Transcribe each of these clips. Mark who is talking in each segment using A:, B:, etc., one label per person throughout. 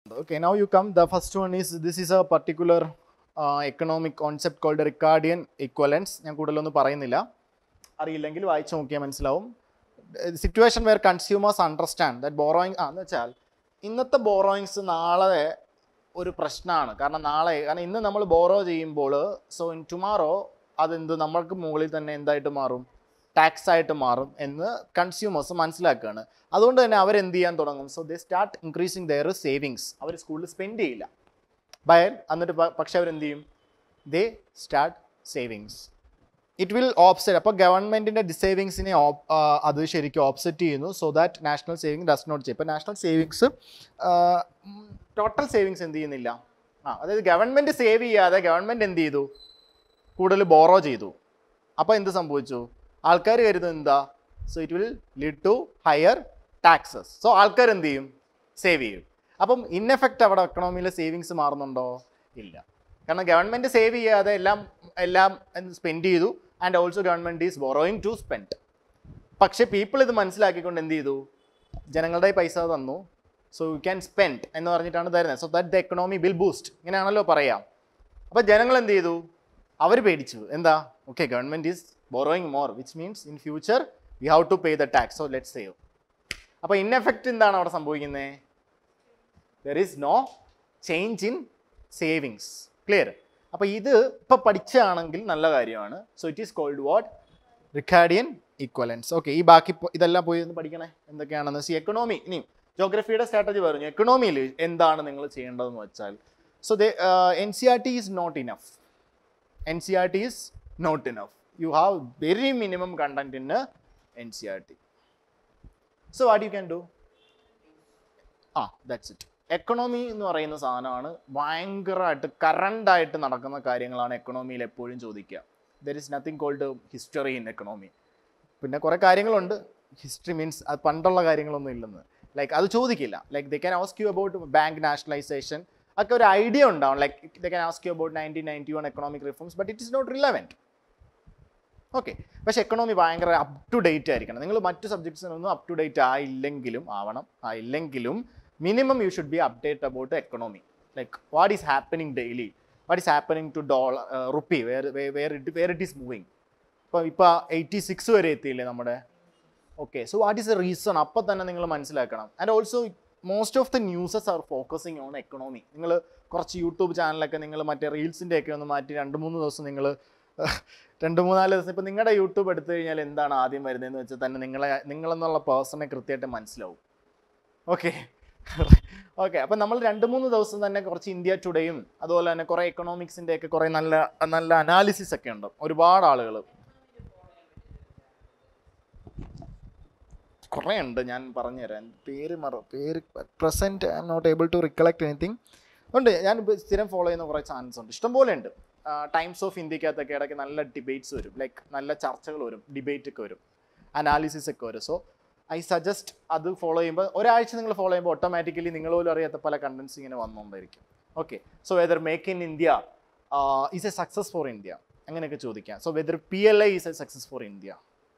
A: Okay, now you come. The first one is this is a particular economic concept called Ricardian equivalence. ഞാൻ കൂടുതലൊന്നും പറയുന്നില്ല, അറിയില്ലെങ്കിൽ വായിച്ചു നോക്കിയാൽ മനസ്സിലാവും. Situation where consumers understand that borrowing എന്ന് വെച്ചാൽ ഇന്നത്തെ ബോറോയിങ്സ് നാളെ ഒരു പ്രശ്നമാണ്. കാരണം ഇന്ന് നമ്മൾ ബോറോ ചെയ്യുമ്പോൾ സോ ഇൻ ടുമാറോ അതെന്ത് നമ്മൾക്ക് മുകളിൽ തന്നെ എന്തായിട്ട് മാറും, ടാക്സ് ആയിട്ട് മാറും എന്ന് കൺസ്യൂമേഴ്സ് മനസ്സിലാക്കുകയാണ്. അതുകൊണ്ട് തന്നെ അവരെന്ത് ചെയ്യാൻ തുടങ്ങും, so they start increasing their savings. അവർ സ്കൂളിൽ സ്പെൻഡ് ചെയ്യില്ല എന്നിട്ട് പക്ഷെ അവരെന്ത് ചെയ്യും, they start savings. It will offset. അപ്പോൾ ഗവൺമെൻറ്റിൻ്റെ ഡിസേവിങ്സിനെ അത് ശരിക്കും ഓപ്സെറ്റ് ചെയ്യുന്നു, so that national saving does not ചെയ്യും. ഇപ്പോൾ നാഷണൽ സേവിങ്സ് ടോട്ടൽ സേവിങ്സ് എന്ത് ചെയ്യുന്നില്ല, അതായത് ഗവൺമെൻറ് സേവ് ചെയ്യാതെ ഗവൺമെൻറ് എന്ത് ചെയ്തു, കൂടുതൽ ബോറോ ചെയ്തു. അപ്പോൾ എന്ത് സംഭവിച്ചു, ആൾക്കാർ കരുതുന്നത് എന്താ, so it will lead to higher taxes. So ആൾക്കാർ എന്ത് ചെയ്യും, സേവ് ചെയ്യും. അപ്പം ഇൻ എഫക്റ്റ് അവിടെ എക്കണോമിയിലെ സേവിങ്സ് മാറുന്നുണ്ടോ, ഇല്ല. കാരണം ഗവൺമെൻറ് സേവ് ചെയ്യാതെ എല്ലാം സ്പെൻഡ് ചെയ്തു, and also government is borrowing to spend. പക്ഷേ പീപ്പിൾ ഇത് മനസ്സിലാക്കിക്കൊണ്ട് എന്ത് ചെയ്തു, ജനങ്ങളുടെ പൈസ തന്നു, സോ യു ക്യാൻ സ്പെൻഡ് എന്ന് പറഞ്ഞിട്ടാണ് തരുന്നത്. So that the economy will boost, ഇങ്ങനെയാണല്ലോ പറയാം. അപ്പോൾ ജനങ്ങൾ എന്ത് ചെയ്തു, അവർ പേടിച്ചു. എന്താ, okay government is borrowing more, which means in future we have to pay the tax, so let's save. അപ്പോൾ ഇൻ എഫക്റ്റ് എന്താണ് അവിടെ സംഭവിക്കുന്നത്, there is no change in savings. Clear? അപ്പോൾ ഇത് ഇപ്പോൾ പഠിച്ചാണെങ്കിൽ നല്ല കാര്യമാണ്. So it is called what, Ricardian equivalence. Okay, ഈ ബാക്കി ഇതെല്ലാം പോയി ഒന്ന് പഠിക്കണേ എന്തൊക്കെയാണെന്ന്. സി എക്കണോമി, ഇനി ജോഗ്രഫിയുടെ സ്ട്രാറ്റജി പറഞ്ഞു. എക്കണോമിയിൽ എന്താണ് നിങ്ങൾ ചെയ്യേണ്ടതെന്ന് വെച്ചാൽ, so N C R T is not enough. N C R T is not enough. You have very minimum content in NCERT. So what you can do? That's it. Economy എന്ന് പറയുന്ന സാധനമാണ് ഭയങ്കരമായിട്ട് കറണ്ടായിട്ട് നടക്കുന്ന കാര്യങ്ങളാണ് എക്കണോമിയിൽ എപ്പോഴും ചോദിക്കുക. There is nothing called history in economy. പിന്നെ കുറേ കാര്യങ്ങളുണ്ട്, ഹിസ്റ്ററി മീൻസ് അത് പണ്ടുള്ള കാര്യങ്ങളൊന്നും ഇല്ലെന്ന്, ലൈക്ക് അത് ചോദിക്കില്ല. Like they can ask you about bank nationalisation, ഒക്കെ ഒരു ഐഡിയ ഉണ്ടാവും. Like they can ask you about 1991 economic reforms, but it is not relevant. Okay, പക്ഷേ എക്കണോമി ഭയങ്കര അപ് ടു ഡേറ്റ് ആയിരിക്കണം. നിങ്ങൾ മറ്റു സബ്ജക്ട്സിനൊന്നും അപ് ടു ഡേറ്റ് ആയില്ലെങ്കിലും minimum you should be update about economy. Like what is happening daily, what is happening to dollar rupee, where it is moving. ഇപ്പോൾ 86 വരെ എത്തിയില്ലേ നമ്മുടെ. Okay, so what is A reason, അപ്പം തന്നെ നിങ്ങൾ മനസ്സിലാക്കണം. And also most of the newses R focusing on economy. നിങ്ങൾ കുറച്ച് YouTube ചാനലൊക്കെ നിങ്ങൾ മറ്റേ റീൽസിൻ്റെയൊക്കെ ഒന്ന് മാറ്റി 2-3 ദിവസം നിങ്ങൾ 2-3-4 ദിവസം ഇപ്പോൾ നിങ്ങളുടെ യൂട്യൂബ് എടുത്തു കഴിഞ്ഞാൽ എന്താണ് ആദ്യം വരുന്നതെന്ന് വെച്ചാൽ തന്നെ നിങ്ങളെന്നുള്ള പേഴ്സണെ കൃത്യമായിട്ട് മനസ്സിലാവും. ഓക്കെ, അപ്പം നമ്മൾ 2-3 ദിവസം തന്നെ കുറച്ച് ഇന്ത്യ ടുഡേയും അതുപോലെ തന്നെ കുറേ എക്കണോമിക്സിൻ്റെ ഒക്കെ കുറേ നല്ല നല്ല അനാലിസിസ് ഒക്കെ ഉണ്ട്. ഒരുപാട് ആളുകൾ കുറേ ഉണ്ട്, ഞാൻ പറഞ്ഞുതരാം. പേര് present I M not able to recollect anything ഉണ്ട്. ഞാൻ സ്ഥിരം ഫോളോ ചെയ്യുന്ന കുറേ ചാനൽസ് ഉണ്ട്, ഇഷ്ടംപോലെ ഉണ്ട്. ടൈംസ് ഓഫ് ഇന്ത്യക്കകത്തൊക്കെ ഇടയ്ക്ക് നല്ല ഡിബേറ്റ്സ് വരും, ലൈക്ക് നല്ല ചർച്ചകൾ വരും, ഡിബേറ്റ് ഒക്കെ വരും, അനാലിസിസ് ഒക്കെ വരും. സോ ഐ സജസ്റ്റ് അത് ഫോളോ ചെയ്യുമ്പോൾ ഒരാഴ്ച നിങ്ങൾ ഫോളോ ചെയ്യുമ്പോൾ ഓട്ടോമാറ്റിക്കലി നിങ്ങൾ പോലും അറിയാത്ത പല കണ്ടൻസ് ഇങ്ങനെ വന്നുകൊണ്ടായിരിക്കും. Okay, so whether make in India is a success for India, അങ്ങനെയൊക്കെ ചോദിക്കാം. So whether PLI is a success for India,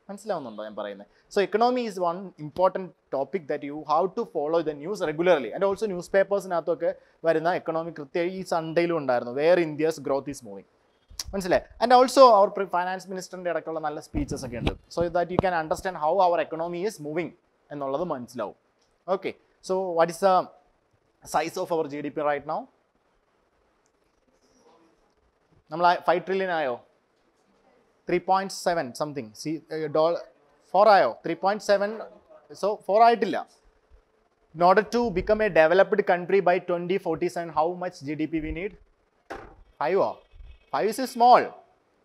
A: മനസ്സിലാവുന്നുണ്ടോ ഞാൻ പറയുന്നത്? So economy is one important topic that you have to follow the news regularly. And also news പേപ്പേഴ്സിനകത്തൊക്കെ വരുന്ന economy കൃത്യമായി ഈ സൺഡേയിലും ഉണ്ടായിരുന്നു, where India's growth is moving, മനസ്സിലായി. ആൻഡ് ഓൾസോ അവർ ഫൈനാൻസ് മിനിസ്റ്ററിൻ്റെ ഇടയ്ക്കുള്ള നല്ല സ്പീച്ചസ് ഒക്കെ ഉണ്ട്. So that you can understand how our economy is moving എന്നുള്ളത് മനസ്സിലാവും. Okay, so what is the size of our GDP right now? നമ്മൾ 5 trillion ആയോ? 3.7 സംതിങ്. $4 ആയോ? 3.7. സോ 4 ആയിട്ടില്ല. In order to become a developed country by 2047, how much GDP we need? 5. 5 is a small.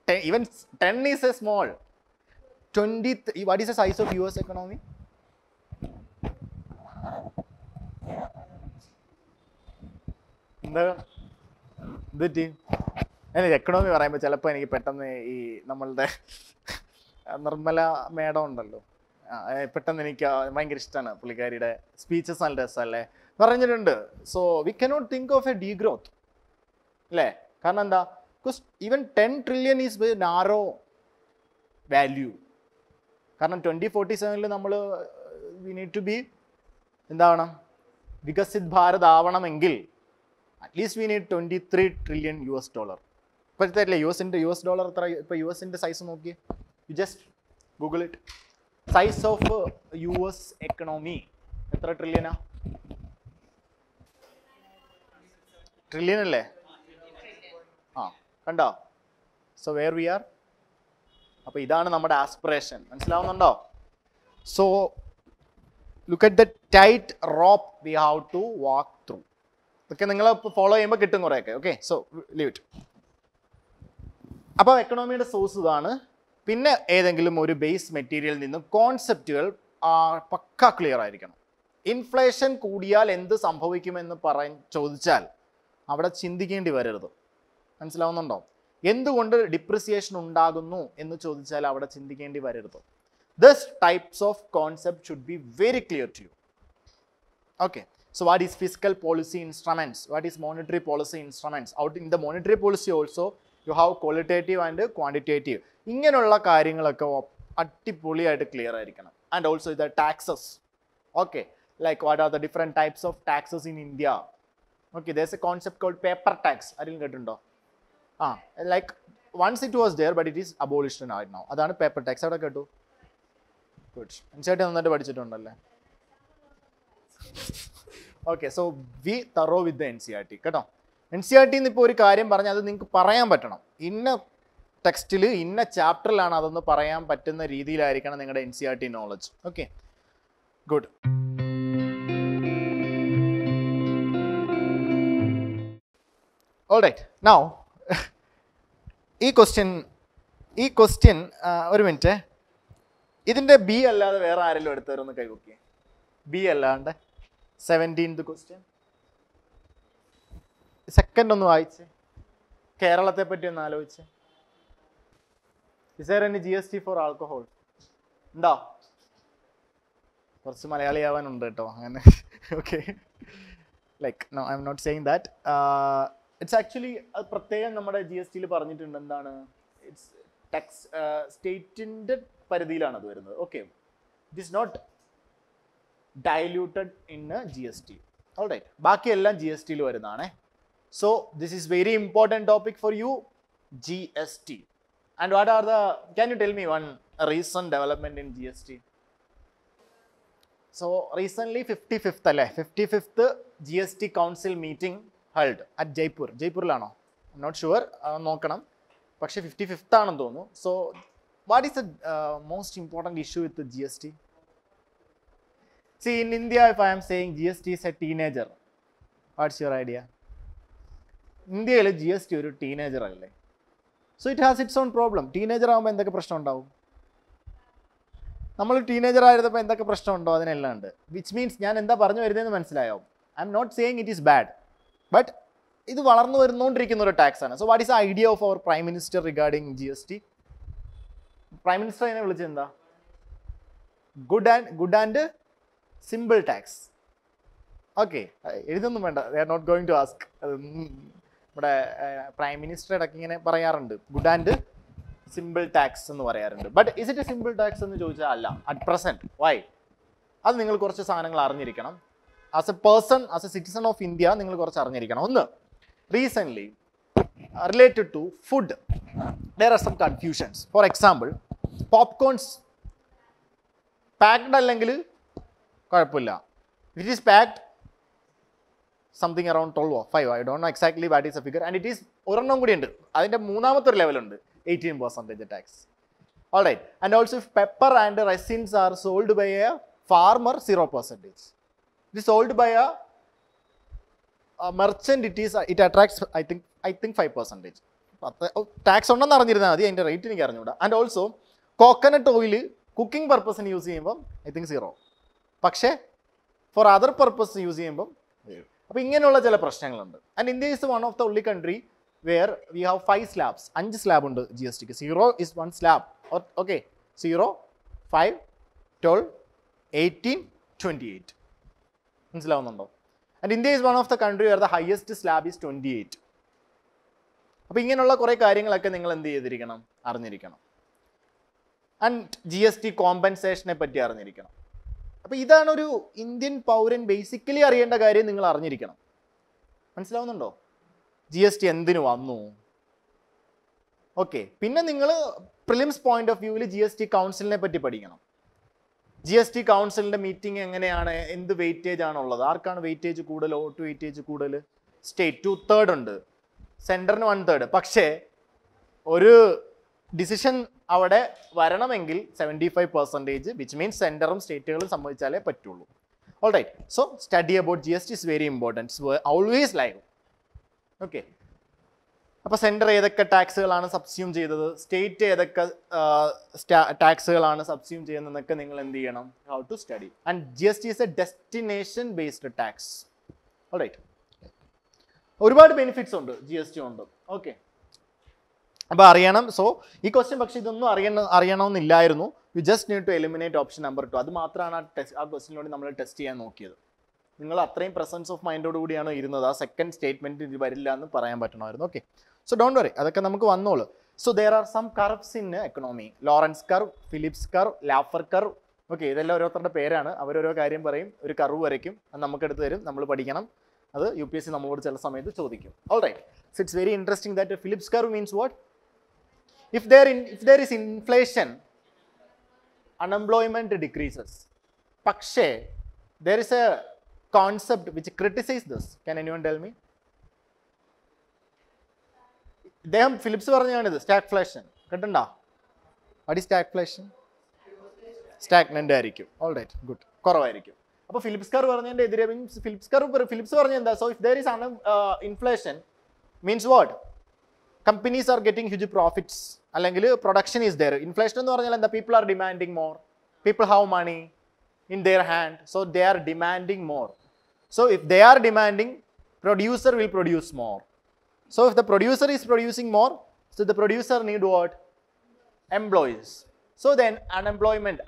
A: 10, even 10 is a small. 20. What is the size of US economy? Economy പറയുമ്പോൾ ചിലപ്പോൾ എനിക്ക് പെട്ടെന്ന് ഈ നമ്മളുടെ Nirmala madam ഉണ്ടല്ലോ, പെട്ടെന്ന് എനിക്ക് ഭയങ്കര ഇഷ്ടമാണ് പുള്ളിക്കാരിയുടെ സ്പീച്ചസ്. നല്ല രസമല്ലേ, പറഞ്ഞിട്ടുണ്ട്. So we cannot think of a degrowth അല്ലേ? കാരണം എന്താ, because even 10 trillion is very narrow value. കാരണം 2047 നമ്മൾ വി നീഡ് ടു ബി എന്താവണം, വികസിത് ഭാരത് ആവണമെങ്കിൽ അറ്റ്ലീസ്റ്റ് വി നീഡ് $23 trillion. ഇപ്പോഴത്തെ അല്ലേ US ഡോളർ എത്ര? ഇപ്പോൾ US സൈസ് നോക്കി, you just Google it. Size of US economy എത്ര ട്രില്യനാ? ട്രില്യൺ അല്ലേ? ആ, കണ്ടോ? So where we are. അപ്പോൾ ഇതാണ് നമ്മുടെ ആസ്പിറേഷൻ. മനസ്സിലാവുന്നുണ്ടോ? So look at the tight rope we have to walk through. ഇതൊക്കെ നിങ്ങൾ ഫോളോ ചെയ്യുമ്പോൾ കിട്ടും കുറേയൊക്കെ. Okay, so leave it. അപ്പോൾ എക്കണോമിയുടെ സോഴ്സ് ഇതാണ്. പിന്നെ ഏതെങ്കിലും ഒരു ബേസ് മെറ്റീരിയലിൽ നിന്നും കോൺസെപ്റ്റുകൾ പക്ക ക്ലിയർ ആയിരിക്കണം. ഇൻഫ്ലേഷൻ കൂടിയാൽ എന്ത് സംഭവിക്കുമെന്ന് ചോദിച്ചാൽ അവിടെ ചിന്തിക്കേണ്ടി വരരുത്. മനസ്സിലാവുന്നുണ്ടോ? എന്തുകൊണ്ട് ഡിപ്രിസിയേഷൻ ഉണ്ടാകുന്നു എന്ന് ചോദിച്ചാൽ അവിടെ ചിന്തിക്കേണ്ടി വരരുത്. This types of concept should be very clear to you. Okay, so what is fiscal policy instruments, what is monetary policy instruments? Out in the monetary policy also you have qualitative and quantitative. ഇങ്ങനെയുള്ള കാര്യങ്ങളൊക്കെ അടിപൊളിയായിട്ട് clear ആയിരിക്കണം. And also the taxes. Okay, like what are the different types of taxes in India? Okay, there's a concept called paper tax. ആരെങ്കിലും കേട്ടിട്ടുണ്ടോ? Like once it was there but it is abolished now. അതാണ് paper tax. അവിടെ കേട്ടു? Good. NCERT നന്നായിട്ട് പഠിച്ചിട്ടുണ്ടല്ലേ? Okay, so we thorough with the NCERT കേട്ടോ. NCERT ഇപ്പോൾ ഒരു കാര്യം പറഞ്ഞാൽ അത് നിങ്ങൾക്ക് പറയാൻ പറ്റണം. ഇന്ന ടെക്സ്റ്റിൽ ഇന്ന ചാപ്റ്ററിലാണ് അതൊന്ന് പറയാൻ പറ്റുന്ന രീതിയിലായിരിക്കണം നിങ്ങളുടെ NCERT knowledge. Okay, good. Alright, now ഈ ക്വസ്റ്റ്യൻ ഒരു മിനിറ്റ്, ഇതിൻ്റെ ബി അല്ലാതെ വേറെ ആരെങ്കിലും എടുത്തവരൊന്ന് കൈവക്കി. ബി അല്ലാണ്ട് 17th ക്വസ്റ്റ്യൻ സെക്കൻഡ് ഒന്ന് വായിച്ച് കേരളത്തെ പറ്റി ഒന്ന് ആലോചിച്ച്. Is there any GST for alcohol? ഉണ്ടോ? കുറച്ച് മലയാളിയാവാനുണ്ട് കേട്ടോ അങ്ങനെ. Okay, like no I M not saying that. It's actually അത് പ്രത്യേകം നമ്മുടെ GST പറഞ്ഞിട്ടുണ്ട്. എന്താണ്? ഇറ്റ്സ് ടാക്സ് സ്റ്റേറ്റിൻ്റെ പരിധിയിലാണ് അത് വരുന്നത്. Okay, it is not diluted in a GST. All right, ബാക്കി എല്ലാം GST വരുന്നതാണ്. So this is very important topic for you, GST. And what are the, can you tell me one recent development in GST? So recently 55th അല്ലേ, 55th GST council meeting held at Jaipur. ജയ്പൂരിലാണോ? I'm not sure, നോക്കണം. പക്ഷേ 55th ആണെന്ന് തോന്നുന്നു. So what is the most important issue with the GST? See, in India, if I am saying GST is a teenager, what's your idea? ഇന്ത്യയിൽ GST ഒരു teenager അല്ലേ? So it has it's on problem. Teenager ആകുമ്പോൾ എന്തൊക്കെ പ്രശ്നം ഉണ്ടാവും? നമ്മൾ teenager ആയിരുന്നപ്പോൾ എന്തൊക്കെ പ്രശ്നം ഉണ്ടോ അതിനെല്ലാം ഉണ്ട്. വിച്ച് മീൻസ് ഞാൻ എന്താ പറഞ്ഞു വരുന്നതെന്ന് മനസ്സിലായോ? I M not saying it is bad, but ഇത് വളർന്നു വരുന്നുകൊണ്ടിരിക്കുന്ന ഒരു ടാക്സ് ആണ്. So what is the idea of our prime minister regarding GST? Prime minister അതിനെ വിളിച്ചത് എന്താ? Good and simple tax. Okay, എഴുതൊന്നും വേണ്ട, they are not going to ask. നമ്മുടെ പ്രൈം മിനിസ്റ്റർ ഇടയ്ക്ക് ഇങ്ങനെ പറയാറുണ്ട്, ഗുഡ് ആൻഡ് സിമ്പിൾ ടാക്സ് എന്ന് പറയാറുണ്ട്. But is it a simple tax എന്ന് ചോദിച്ചാൽ അല്ല അറ്റ് പ്രസൻറ്റ്. വൈ? അത് നിങ്ങൾ കുറച്ച് സാധനങ്ങൾ അറിഞ്ഞിരിക്കണം. As a person, as a citizen of India നിങ്ങൾ കുറച്ച് അറിഞ്ഞിരിക്കണം. ഒന്ന്, recently related to food there are some confusions. For example, popcorns packed അല്ലെങ്കിൽ കുഴപ്പമില്ല. It is packed something around 12 or 5, I don't know exactly what is a figure. And it is ഒരെണ്ണം കൂടി ഉണ്ട്, അതിൻ്റെ മൂന്നാമത്തെ ഒരു ലെവലുണ്ട്, 18% tax. All right. And also if pepper and raisins are sold by A farmer, 0%. It is sold by a merchant, it attracts I think 5%. Tax ഉണ്ടെന്ന് അറിഞ്ഞിരുന്നാൽ മതി, അതിൻ്റെ റേറ്റ് എനിക്ക് അറിഞ്ഞുകൂടാ. And also coconut oil cooking പർപ്പസിന് use ചെയ്യുമ്പം I think 0, പക്ഷേ for other purpose use ചെയ്യുമ്പം. അപ്പോൾ ഇങ്ങനെയുള്ള ചില പ്രശ്നങ്ങളുണ്ട്. And India is one of the only country where we have 5 slabs. 5 slab ഉണ്ട് GSTക്ക്. 0 is 1 slab. ഓക്കെ, 0, 5, 12, 18, 28. മനസ്സിലാവുന്നുണ്ടോ? And India is one of the country where the highest slab is 28. അപ്പോൾ ഇങ്ങനെയുള്ള കുറേ കാര്യങ്ങളൊക്കെ നിങ്ങൾ എന്ത് ചെയ്തിരിക്കണം, അറിഞ്ഞിരിക്കണം. ആൻഡ് GST കോമ്പൻസേഷനെ പറ്റി അറിഞ്ഞിരിക്കണം. അപ്പോൾ ഇതാണ് ഒരു ഇന്ത്യൻ പൗരൻ ബേസിക്കലി അറിയേണ്ട കാര്യം നിങ്ങൾ അറിഞ്ഞിരിക്കണം. മനസ്സിലാവുന്നുണ്ടോ? GST എന്തിനു വന്നു? ഓക്കെ. പിന്നെ നിങ്ങൾ പ്രിലിംസ് പോയിന്റ് ഓഫ് വ്യൂവിൽ GST കൗൺസിലിനെ പറ്റി പഠിക്കണം. GST കൗൺസിലിൻ്റെ മീറ്റിംഗ് എങ്ങനെയാണ്, എന്ത് വെയിറ്റേജ് ആണുള്ളത്, ആർക്കാണ് വെയിറ്റേജ് കൂടുതൽ, വോട്ട് വെയിറ്റേജ് കൂടുതൽ? സ്റ്റേറ്റ് 2/3 ഉണ്ട്, സെൻറ്ററിന് 1/3. പക്ഷേ ഒരു ഡിസിഷൻ അവിടെ വരണമെങ്കിൽ 75%, വിച്ച് മീൻസ് സെൻറ്ററും സ്റ്റേറ്റുകളും സമ്മതിച്ചാലേ പറ്റുള്ളൂ. All right. So study about GST is very important, always live. Okay. അപ്പോൾ സെൻറ്റർ ഏതൊക്കെ ടാക്സുകളാണ് സബ്സ്യൂം ചെയ്തത്, സ്റ്റേറ്റ് ഏതൊക്കെ ടാക്സുകളാണ് സബ്സ്യൂം ചെയ്യുന്നതെന്നൊക്കെ നിങ്ങൾ എന്ത് ചെയ്യണം? How to study. And GST is a destination based tax. All right. ഒരുപാട് ബെനിഫിറ്റ്സ് ഉണ്ട് GST ഉണ്ട്. ഓക്കെ. അപ്പോൾ അറിയണം. സോ ഈ ക്വസ്റ്റ്യൻ പക്ഷേ ഇതൊന്നും അറിയണമെന്നില്ലായിരുന്നു. You just need to eliminate option number 2. അത് മാത്രമാണ് ആ ക്വസ്റ്റ്യനിലൂടെ നമ്മൾ ടെസ്റ്റ് ചെയ്യാൻ നോക്കിയത്. നിങ്ങൾ അത്രയും പ്രസൻസ് ഓഫ് മൈൻഡോട് കൂടിയാണ് ഇരുന്നത്. ആ സെക്കൻഡ് സ്റ്റേറ്റ്മെൻറ്റ് ഇത് വരില്ല എന്ന് പറയാൻ പറ്റണമായിരുന്നു. ഓക്കെ. സോ ഡോണ്ട് വറി, അതൊക്കെ നമുക്ക് വന്നോളൂ. So there are some curves in economy. Lorenz curve, Phillips curve, Laffer curve. Okay. ഇതെല്ലാം ഓരോരുത്തരുടെ പേരാണ്. അവരോരോ കാര്യം പറയും, ഒരു കർവ് വരയ്ക്കും, അത് നമുക്കെടുത്ത് തരും, നമ്മൾ പഠിക്കണം. അത് UPSC നമ്മളോട് ചില സമയത്ത് ചോദിക്കും. All right. So it's very interesting that Phillips curve means what? If there is inflation, unemployment decreases. പക്ഷേ there is a concept which criticizes this. Can anyone tell me? അദ്ദേഹം ഫിലിപ്സ് പറഞ്ഞാണിത് സ്റ്റാഗ്ഫ്ലേഷൻ. കേട്ടണ്ട? What is stagflation? Stagnant ആയിരിക്കും. All right, good. കുറവായിരിക്കും. അപ്പോൾ Phillips curve പറഞ്ഞതിൻ്റെ എതിരെ means Philips പറഞ്ഞ എന്താ? So if there is inflation means what? Companies are getting huge profits. അല്ലെങ്കിൽ പ്രൊഡക്ഷൻ ഈസ് ദെയർ. ഇൻഫ്ലേഷൻ എന്ന് പറഞ്ഞാൽ എന്താ? People are demanding more. People have money in their hand, so they are demanding more. So if they are demanding, producer will produce more. So if the producer is producing more, so the producer need what? Employees. So then unemployment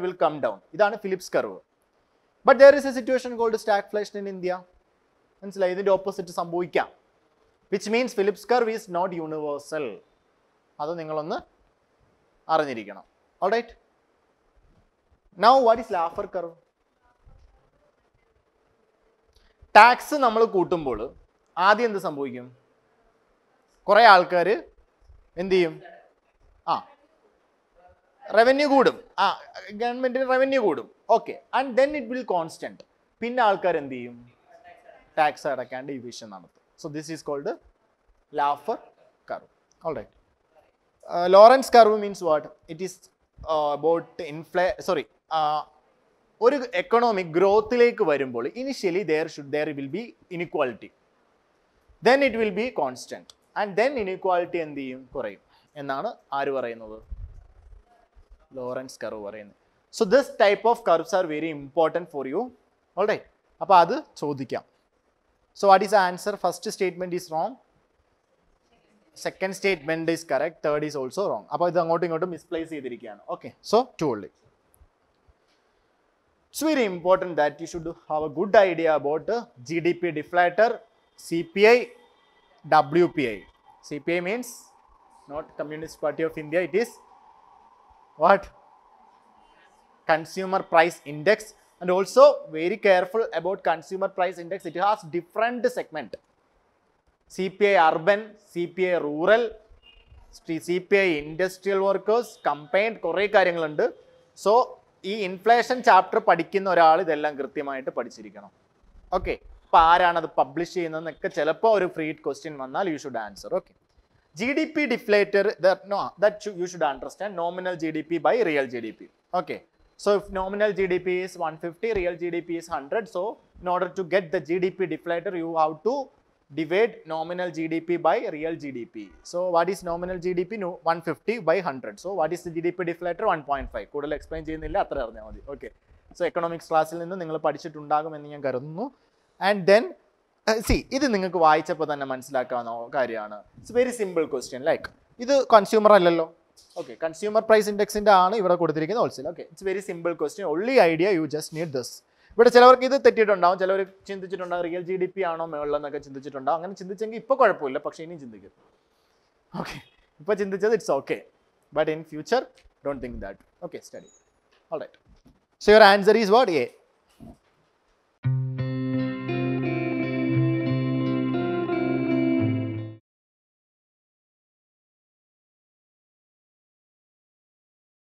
A: will come down. ഇതാണ് Phillips curve. But there is a situation called stagflation in India. മനസ്സിലായി? ഇതിൻ്റെ opposite സംഭവിക്കാം. Which means Phillips curve is not universal. അത് നിങ്ങളൊന്ന് അറിഞ്ഞിരിക്കണം. All right. Now what is Laffer curve? Tax നമ്മൾ കൂട്ടുമ്പോൾ ആദ്യം എന്ത് സംഭവിക്കും? കുറേ ആൾക്കാർ എന്ത് ചെയ്യും? റവന്യൂ കൂടും. ഗവൺമെൻറ്റിന് റവന്യൂ കൂടും. Okay. And then it will constant. പിന്നെ ആൾക്കാർ എന്ത് ചെയ്യും? ടാക്സ് അടയ്ക്കാണ്ട് ഇവിഷൻ നടത്തും. So this is called the Laffer curve. All right. Lorentz curve means what? It is about ഒരു എക്കണോമിക് ഗ്രോത്തിലേക്ക് വരുമ്പോൾ initially there will be inequality. Then it will be constant. And then inequality എന്ത് ചെയ്യും? കുറയും എന്നാണ് ആര് പറയുന്നത്? Lawrence curve പറയുന്നത്. So this type of curves are very important for you. All right. അപ്പോൾ അത് ചോദിക്കാം. So what is the answer? First statement is wrong. Second statement is correct. Third is also wrong. അപ്പോൾ ഇത് അങ്ങോട്ടും ഇങ്ങോട്ടും misplace ചെയ്തിരിക്കുകയാണ്. Okay. So to only. It's very important that you should have a good idea about GDP deflator, CPI, WPI. CPI means not Communist Party of India. It is what? Consumer Price Index. And also very careful about consumer price index. It has different segment. CPI urban, CPI rural, CPI industrial workers, combined കുറേ കാര്യങ്ങളുണ്ട്. So ഈ inflation chapter പഠിക്കുന്ന ഒരാൾ ഇതെല്ലാം കൃത്യമായിട്ട് പഠിച്ചിരിക്കണം. Okay. അപ്പോൾ ആരാണത് പബ്ലിഷ് ചെയ്യുന്നതെന്നൊക്കെ ചിലപ്പോൾ ഒരു ഫ്രീ ക്വസ്റ്റ്യൻ വന്നാൽ you should answer. Okay. GDP deflator, that you should understand nominal GDP by real GDP. Okay. So if nominal GDP is 150, real GDP is 100. So in order to get the GDP deflator, you have to divide nominal GDP by real GDP. So what is nominal GDP? 150 by 100. So what is the GDP deflator? 1.5. കൂടുതൽ explain ചെയ്യുന്നില്ല, അത്ര അറിഞ്ഞാൽ മതി. Okay. So economics ക്ലാസ്സിൽ നിന്ന് നിങ്ങൾ പഠിച്ചിട്ടുണ്ടാകുമെന്ന് ഞാൻ കരുതുന്നു. ആൻഡ് ദെൻ ഇത് നിങ്ങൾക്ക് വായിച്ചപ്പോൾ തന്നെ മനസ്സിലാക്കാവുന്ന കാര്യമാണ്. It's very simple question. Like ഇത് കൺസ്യൂമർ അല്ലല്ലോ. ഓക്കെ. കൺസ്യൂമർ പ്രൈസ് ഇൻഡെക്സിൻ്റെ ആണ് ഇവിടെ കൊടുത്തിരിക്കുന്നത് wholesale. Okay. It's very simple question. Only idea U just need this. ഇവിടെ ചിലവർക്ക് ഇത് തെറ്റിയിട്ടുണ്ടാവും, ചിലവർ ചിന്തിച്ചിട്ടുണ്ടാവും റിയൽ GDP ആണോ മുകളിലെന്നൊക്കെ ചിന്തിച്ചിട്ടുണ്ടാവും. അങ്ങനെ ചിന്തിച്ചെങ്കിൽ ഇപ്പോൾ കുഴപ്പമില്ല, പക്ഷേ ഇനിയും ചിന്തിക്കും. ഓക്കെ. ഇപ്പോൾ ചിന്തിച്ചത് it's okay, but in future don't think that. Okay. Study. All right. So your answer is what? A.